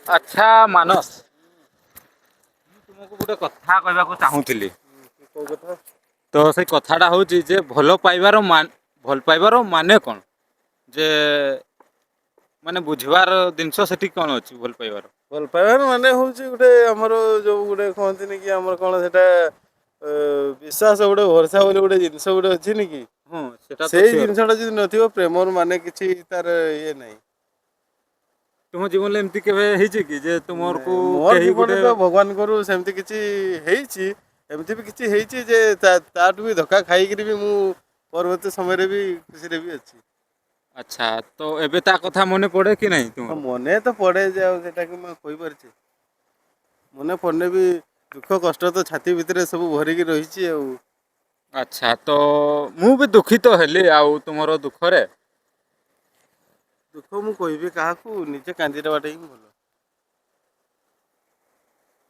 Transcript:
ଆଚ୍ଛା ମାନସ, ମୁଁ ତୁମକୁ ଗୋଟେ କଥା କହିବାକୁ ଚାହୁଁଥିଲି। କୋଉ କଥା? ତ ସେଇ କଥାଟା ହଉଛି ଯେ ଭଲ ପାଇବାର ମାନେ କଣ? ଯେ ମାନେ ବୁଝିବାର ଜିନିଷ ସେଠି କଣ ଅଛି ଭଲ ପାଇବାର? ଭଲ ପାଇବାର ମାନେ ହଉଛି ଗୋଟେ ଆମର ଯୋଉ ଗୋଟେ କହନ୍ତିନି କି ଆମର କଣ ସେଇଟା ବିଶ୍ୱାସ ଗୋଟେ ଭରସା ବୋଲି ଗୋଟେ ଜିନିଷ ଗୋଟେ ଅଛିନି କି? ହଁ ସେଟା ତ ସେଇ ସିଓର। ଜିନିଷ ଟା ଯଦି ନଥିବ ପ୍ରେମର ମାନେ କିଛି ତାର ଇଏ ନାହିଁ। ତୁମ ଜୀବନରେ ଏମିତି କେବେ ହେଇଛି କି ଯେ ତୁମକୁ ନାଇଁ ମୋର କେହି ଜୀବନରେ ଗୋଟେ ତ ଭଗବାନଙ୍କର ସେମିତି କିଛି ହେଇଛି। ଏମିତି ବି କିଛି ହେଇଛି ଯେ ତାଠୁ ବି ଧୋକା ଖାଇକିରି ବି ମୁଁ ପରବର୍ତ୍ତୀ ସମୟରେ ବି ଖୁସିରେ ବି ଅଛି। ଆଚ୍ଛା ତ ଏବେ ତା କଥା ମନେ ପଡେ କି ନାହିଁ ହଁ ତୁମର? ମନେ ତ ପଡେ ଯେ ଆଉ ସେଟାକୁ ମୁଁ କହିପାରୁଛି। ମନେ ପଡିଲେ ବି ଦୁଃଖ କଷ୍ଟ ତ ଛାତି ଭିତରେ ସବୁ ଭରିକି ରହିଛି ଆଉ। ଆଚ୍ଛା ତ ମୁଁ ବି ଦୁଃଖିତ ହେଲି ଆଉ ତୁମର ଦୁଃଖରେ। ଦୁଃଖ ମୁଁ କହିବି କାହାକୁ ନିଜେ କାନ୍ଦିଦବାଟା ହିଁ ଭଲ।